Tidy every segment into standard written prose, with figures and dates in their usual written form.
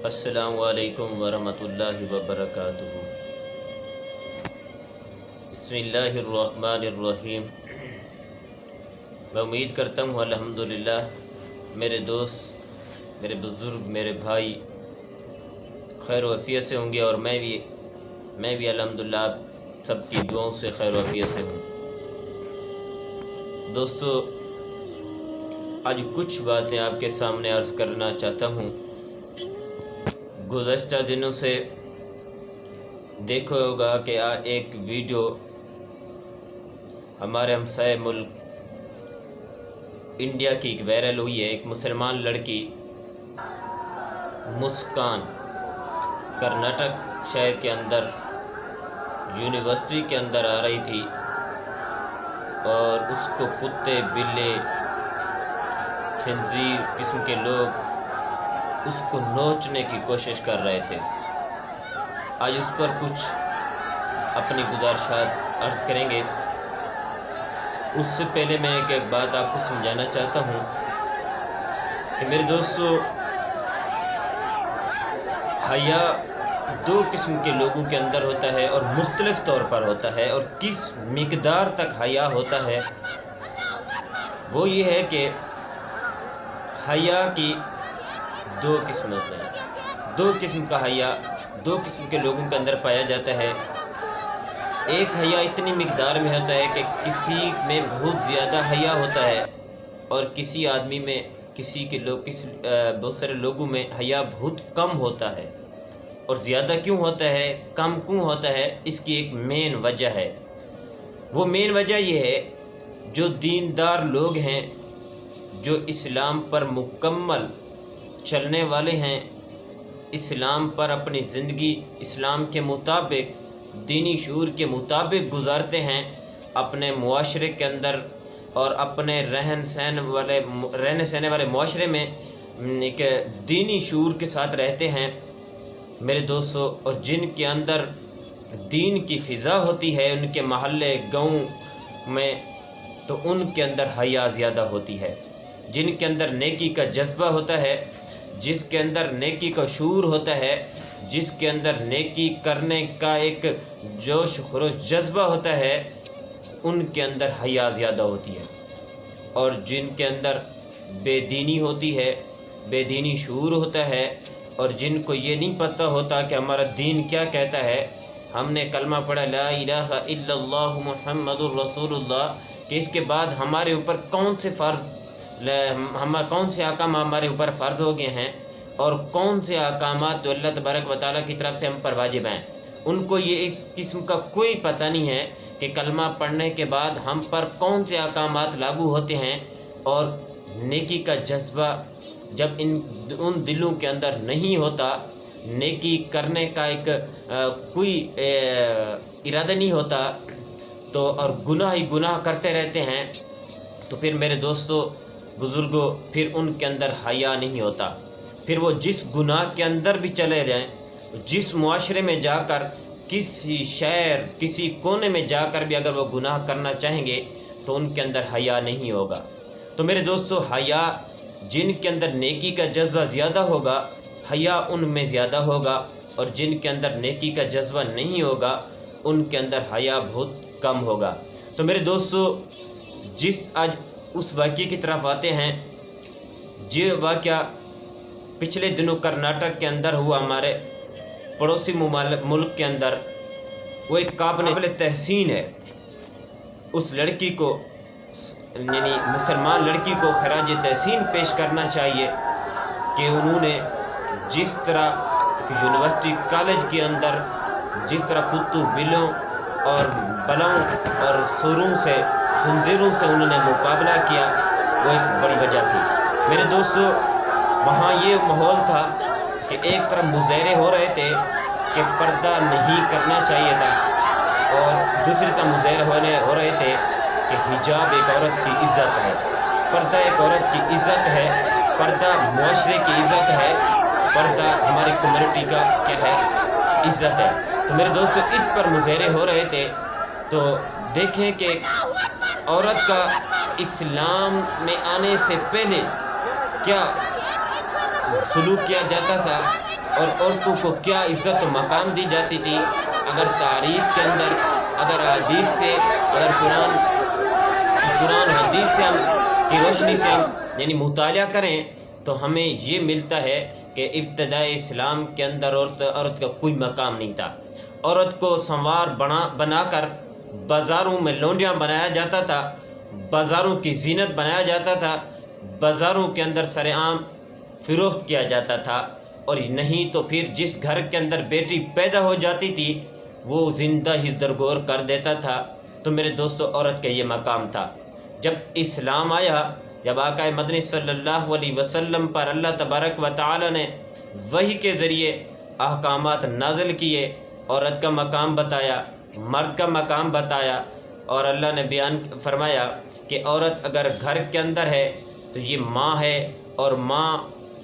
السلام علیکم ورحمۃ اللہ وبرکاتہ۔ بسم اللہ الرحمن الرحیم۔ میں امید کرتا ہوں الحمدللہ میرے دوست، میرے بزرگ، میرے بھائی خیر و عافیت سے ہوں گے، اور میں بھی الحمدللہ آپ سب کی دعاؤں سے خیر و عافیت سے ہوں۔ دوستو، آج کچھ باتیں آپ کے سامنے عرض کرنا چاہتا ہوں۔ گزشتہ دنوں سے دیکھا ہوگا کہ ایک ویڈیو ہمارے ہمسائے ملک انڈیا کی وائرل ہوئی ہے۔ ایک مسلمان لڑکی مسکان کرناٹک شہر کے اندر یونیورسٹی کے اندر آ رہی تھی، اور اس کو کتے، بلے، خنزیر قسم کے لوگ اس کو نوچنے کی کوشش کر رہے تھے۔ آج اس پر کچھ اپنی گزارشات عرض کریں گے۔ اس سے پہلے میں ایک بات آپ کو سمجھانا چاہتا ہوں کہ میرے دوستو، حیا دو قسم کے لوگوں کے اندر ہوتا ہے، اور مختلف طور پر ہوتا ہے، اور کس مقدار تک حیا ہوتا ہے وہ یہ ہے کہ حیا کی دو قسم ہوتے ہیں۔ دو قسم کا حیا دو قسم کے لوگوں کے اندر پایا جاتا ہے۔ ایک حیا اتنی مقدار میں ہوتا ہے کہ کسی میں بہت زیادہ حیا ہوتا ہے، اور کسی آدمی میں بہت سارے لوگوں میں حیا بہت کم ہوتا ہے۔ اور زیادہ کیوں ہوتا ہے، کم کیوں ہوتا ہے، اس کی ایک مین وجہ ہے۔ وہ مین وجہ یہ ہے، جو دیندار لوگ ہیں، جو اسلام پر مکمل چلنے والے ہیں، اسلام پر اپنی زندگی اسلام کے مطابق، دینی شعور کے مطابق گزارتے ہیں، اپنے معاشرے کے اندر اور اپنے رہن سہنے والے معاشرے میں ایک دینی شعور کے ساتھ رہتے ہیں میرے دوستو، اور جن کے اندر دین کی فضا ہوتی ہے، ان کے محلے گاؤں میں، تو ان کے اندر حیا زیادہ ہوتی ہے۔ جن کے اندر نیکی کا جذبہ ہوتا ہے، جس کے اندر نیکی کا شعور ہوتا ہے، جس کے اندر نیکی کرنے کا ایک جوش خروش جذبہ ہوتا ہے، ان کے اندر حیا زیادہ ہوتی ہے۔ اور جن کے اندر بے دینی ہوتی ہے، بے دینی شعور ہوتا ہے، اور جن کو یہ نہیں پتہ ہوتا کہ ہمارا دین کیا کہتا ہے، ہم نے کلمہ پڑھا لا الہ الا اللہ محمد الرسول اللہ، کہ اس کے بعد ہمارے اوپر کون سے احکام ہمارے اوپر فرض ہو گئے ہیں، اور کون سے احکامات جو اللہ تبارک و تعالیٰ کی طرف سے ہم پر واجب ہیں، ان کو یہ اس قسم کا کوئی پتہ نہیں ہے کہ کلمہ پڑھنے کے بعد ہم پر کون سے احکامات لاگو ہوتے ہیں۔ اور نیکی کا جذبہ جب ان دلوں کے اندر نہیں ہوتا، نیکی کرنے کا ایک کوئی ارادہ نہیں ہوتا، تو اور گناہ ہی گناہ کرتے رہتے ہیں، تو پھر میرے دوستو بزرگوں، پھر ان کے اندر حیا نہیں ہوتا۔ پھر وہ جس گناہ کے اندر بھی چلے جائیں، جس معاشرے میں جا کر، کسی شہر، کسی کونے میں جا کر بھی اگر وہ گناہ کرنا چاہیں گے تو ان کے اندر حیا نہیں ہوگا۔ تو میرے دوستو، حیا جن کے اندر نیکی کا جذبہ زیادہ ہوگا، حیا ان میں زیادہ ہوگا، اور جن کے اندر نیکی کا جذبہ نہیں ہوگا، ان کے اندر حیا بہت کم ہوگا۔ تو میرے دوستو، آج اس واقعے کی طرف آتے ہیں۔ یہ واقعہ پچھلے دنوں کرناٹک کے اندر ہوا، ہمارے پڑوسی ملک کے اندر۔ وہ ایک قابل تحسین ہے۔ اس لڑکی کو، یعنی مسلمان لڑکی کو خراج تحسین پیش کرنا چاہیے کہ انہوں نے جس طرح یونیورسٹی کالج کے اندر جس طرح کتوں، بلوں اور بلاؤں اور سوروں سے، خنزیروں سے انہوں نے مقابلہ کیا، وہ ایک بڑی وجہ تھی میرے دوستو۔ وہاں یہ ماحول تھا کہ ایک طرف مظاہرے ہو رہے تھے کہ پردہ نہیں کرنا چاہیے تھا، اور دوسری طرف مظاہرے ہو رہے تھے کہ حجاب ایک عورت کی عزت ہے، پردہ ایک عورت کی عزت ہے، پردہ معاشرے کی عزت ہے، پردہ ہماری کمیونٹی کا کیا ہے، عزت ہے۔ تو میرے دوستو، اس پر مظاہرے ہو رہے تھے، تو دیکھیں کہ عورت کا اسلام میں آنے سے پہلے کیا سلوک کیا جاتا تھا، اور عورتوں کو کیا عزت و مقام دی جاتی تھی، اگر تاریخ کے اندر، اگر حدیث سے، اگر قرآن حدیث سے ہم کی روشنی سے ہم یعنی مطالعہ کریں تو ہمیں یہ ملتا ہے کہ ابتدائی اسلام کے اندر عورت کا کوئی مقام نہیں تھا۔ عورت کو سنوار بنا کر بازاروں میں لونڈیاں بنایا جاتا تھا، بازاروں کی زینت بنایا جاتا تھا، بازاروں کے اندر سر عام فروخت کیا جاتا تھا، اور نہیں تو پھر جس گھر کے اندر بیٹی پیدا ہو جاتی تھی وہ زندہ ہی درگور کر دیتا تھا۔ تو میرے دوستو، عورت کا یہ مقام تھا۔ جب اسلام آیا، جب آقا مدنی صلی اللہ علیہ وسلم پر اللہ تبارک و تعالی نے وحی کے ذریعے احکامات نازل کیے، عورت کا مقام بتایا، مرد کا مقام بتایا، اور اللہ نے بیان فرمایا کہ عورت اگر گھر کے اندر ہے تو یہ ماں ہے، اور ماں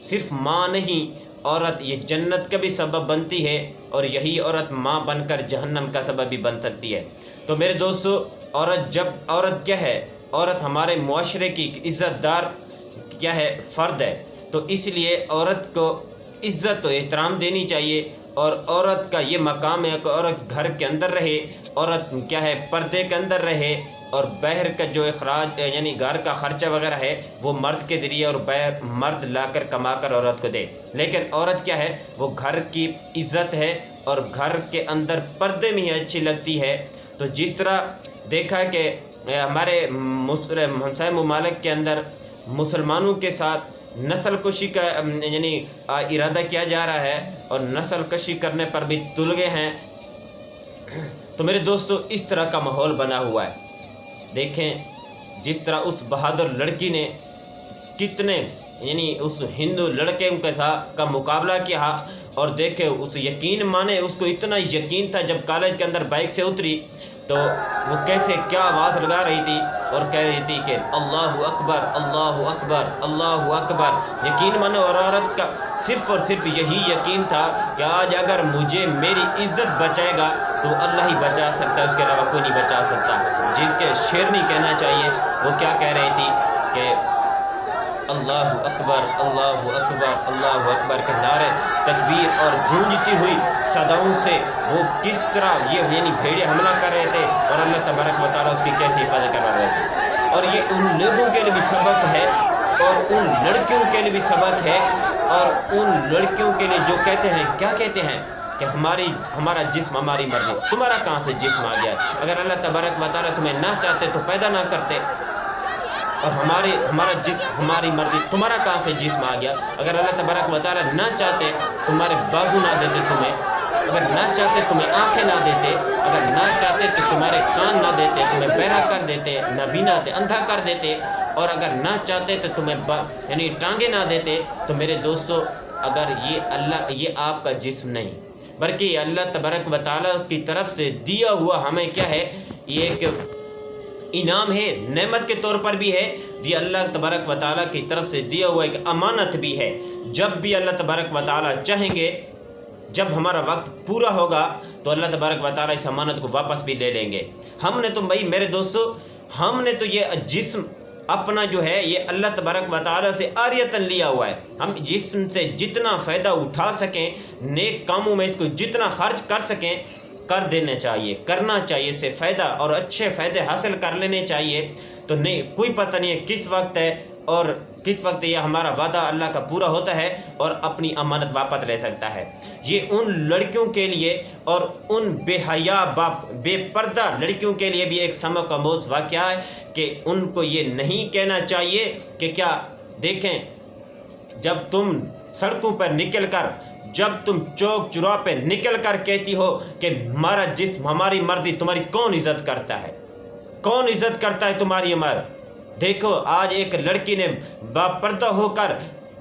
صرف ماں نہیں، عورت یہ جنت کا بھی سبب بنتی ہے، اور یہی عورت ماں بن کر جہنم کا سبب بھی بن سکتی ہے۔ تو میرے دوستو، عورت کیا ہے؟ عورت ہمارے معاشرے کی عزت دار کیا ہے؟ فرد ہے۔ تو اس لیے عورت کو عزت و احترام دینی چاہیے، اور عورت کا یہ مقام ہے کہ عورت گھر کے اندر رہے، عورت کیا ہے؟ پردے کے اندر رہے، اور باہر کا جو اخراج یعنی گھر کا خرچہ وغیرہ ہے وہ مرد کے ذریعے، اور مرد لا کر کما کر عورت کو دے۔ لیکن عورت کیا ہے؟ وہ گھر کی عزت ہے، اور گھر کے اندر پردے میں ہی اچھی لگتی ہے۔ تو جس طرح دیکھا کہ ہمارے ہمسائے ممالک کے اندر مسلمانوں کے ساتھ نسل کشی کا یعنی ارادہ کیا جا رہا ہے، اور نسل کشی کرنے پر بھی تل گئے ہیں، تو میرے دوستو اس طرح کا ماحول بنا ہوا ہے۔ دیکھیں جس طرح اس بہادر لڑکی نے کتنے یعنی اس ہندو لڑکے کے ساتھ کا مقابلہ کیا، اور دیکھیں اس یقین مانے، اس کو اتنا یقین تھا جب کالج کے اندر بائک سے اتری تو وہ کیسے کیا آواز لگا رہی تھی اور کہہ رہی تھی کہ اللہ اکبر اللہ اکبر اللہ اکبر۔ یقین مانے، اور عورت کا صرف اور صرف یہی یقین تھا کہ آج اگر مجھے میری عزت بچائے گا تو اللہ ہی بچا سکتا ہے، اس کے علاوہ کوئی نہیں بچا سکتا۔ جس کے شیرنی کہنا چاہیے، وہ کیا کہہ رہی تھی کہ اللہ اکبر اللہ اکبر اللہ اکبر کے نعرے تکبیر اور گونجتی ہوئی صداؤں سے وہ کس طرح یہ یعنی بھیڑے حملہ کر رہے تھے، اور اللہ تبارک و تعالیٰ اس کی کیسی حفاظت کروا رہے تھے۔ اور یہ ان لوگوں کے لیے بھی سبق ہے، اور ان لڑکیوں کے لیے بھی سبق ہے، اور ان لڑکیوں کے لیے جو کہتے ہیں، کیا کہتے ہیں کہ ہمارا جسم ہماری مرضی۔ تمہارا کہاں سے جسم آ گیا؟ اگر اللہ تبارک و تعالیٰ تمہیں نہ چاہتے تو پیدا نہ کرتے، اور ہمارا جسم ہماری مرضی، تمہارا کہاں سے جسم آ گیا؟ اگر اللہ تبارک و تعالیٰ نہ چاہتے تمہارے بازو نہ دیتے تمہیں، اگر نہ چاہتے تمہیں آنکھیں نہ دیتے، اگر نہ چاہتے تو تمہارے کان نہ دیتے، تمہیں بہرا کر دیتے، نابینا اندھا کر دیتے، اور اگر نہ چاہتے تو تمہیں یعنی ٹانگیں نہ دیتے۔ تو میرے دوستو، اگر یہ آپ کا جسم نہیں بلکہ یہ اللہ تبارک و تعالیٰ کی طرف سے دیا ہوا ہمیں کیا ہے؟ یہ ایک انعام ہے، نعمت کے طور پر بھی ہے، یہ اللہ تبارک و تعالیٰ کی طرف سے دیا ہوا ایک امانت بھی ہے۔ جب بھی اللہ تبارک و تعالیٰ چاہیں گے، جب ہمارا وقت پورا ہوگا تو اللہ تبارک و تعالیٰ اس امانت کو واپس بھی لے لیں گے۔ ہم نے تو میرے دوستو، ہم نے تو یہ جسم اپنا جو ہے یہ اللہ تبارک و تعالیٰ سے عاریتاً لیا ہوا ہے۔ ہم جسم سے جتنا فائدہ اٹھا سکیں، نیک کاموں میں اس کو جتنا خرچ کر سکیں کر دینا چاہیے، کرنا چاہیے، اس سے فائدہ اور اچھے فائدے حاصل کر لینے چاہیے۔ تو نہیں، کوئی پتہ نہیں ہے کس وقت ہے اور کس وقت یہ ہمارا وعدہ اللہ کا پورا ہوتا ہے اور اپنی امانت واپس لے سکتا ہے۔ یہ ان لڑکیوں کے لیے اور ان بے حیا بے پردہ لڑکیوں کے لیے بھی ایک سبق آموز واقعہ ہے کہ ان کو یہ نہیں کہنا چاہیے کہ کیا دیکھیں، جب تم سڑکوں پر نکل کر، جب تم چوک چوراہے پہ نکل کر کہتی ہو کہ ہمارا جسم ہماری مرضی، تمہاری کون عزت کرتا ہے؟ کون عزت کرتا ہے تمہاری عمر؟ دیکھو آج ایک لڑکی نے باپردہ ہو کر،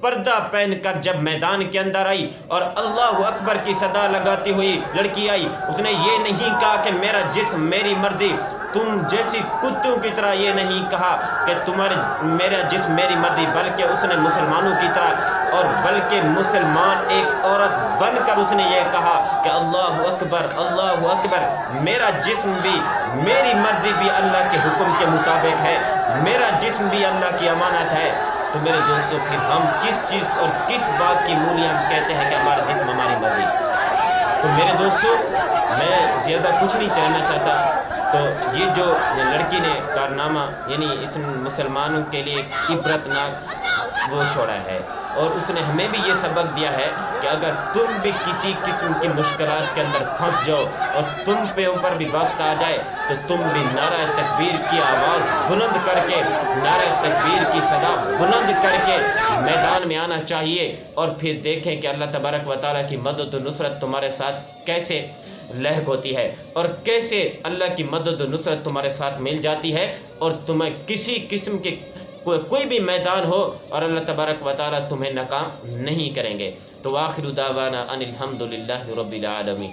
پردہ پہن کر جب میدان کے اندر آئی اور اللہ اکبر کی صدا لگاتی ہوئی لڑکی آئی، اس نے یہ نہیں کہا کہ میرا جسم میری مرضی، تم جیسی کتوں کی طرح یہ نہیں کہا کہ میرا جسم میری مرضی، بلکہ اس نے مسلمانوں کی طرح اور بلکہ مسلمان ایک عورت بن کر اس نے یہ کہا کہ اللہ اکبر، میرا جسم بھی، میری مرضی بھی اللہ کے حکم کے مطابق ہے، میرا جسم بھی اللہ کی امانت ہے۔ تو میرے دوستو، پھر ہم کس چیز اور کس بات کی مولی ہم کہتے ہیں کہ ہمارا جسم ہماری میرے دوستوں، میں زیادہ کچھ نہیں کہنا چاہتا، تو یہ جو لڑکی نے کارنامہ یعنی اس مسلمانوں کے لیے عبرتناک وہ چھوڑا ہے، اور اس نے ہمیں بھی یہ سبق دیا ہے کہ اگر تم بھی کسی قسم کی مشکلات کے اندر پھنس جاؤ اور تم پہ اوپر بھی وقت آ جائے تو تم بھی نعرہ تکبیر کی آواز بلند کر کے، نعرہ تکبیر کی صدا بلند کر کے میدان میں آنا چاہیے، اور پھر دیکھیں کہ اللہ تبارک و تعالیٰ کی مدد و نصرت تمہارے ساتھ کیسے لحق ہوتی ہے، اور کیسے اللہ کی مدد و نصرت تمہارے ساتھ مل جاتی ہے، اور تمہیں کسی قسم کے کوئی بھی میدان ہو اور اللہ تبارک و تعالیٰ تمہیں ناکام نہیں کریں گے۔ تو آخر دعوانا ان الحمد للہ رب العالمین۔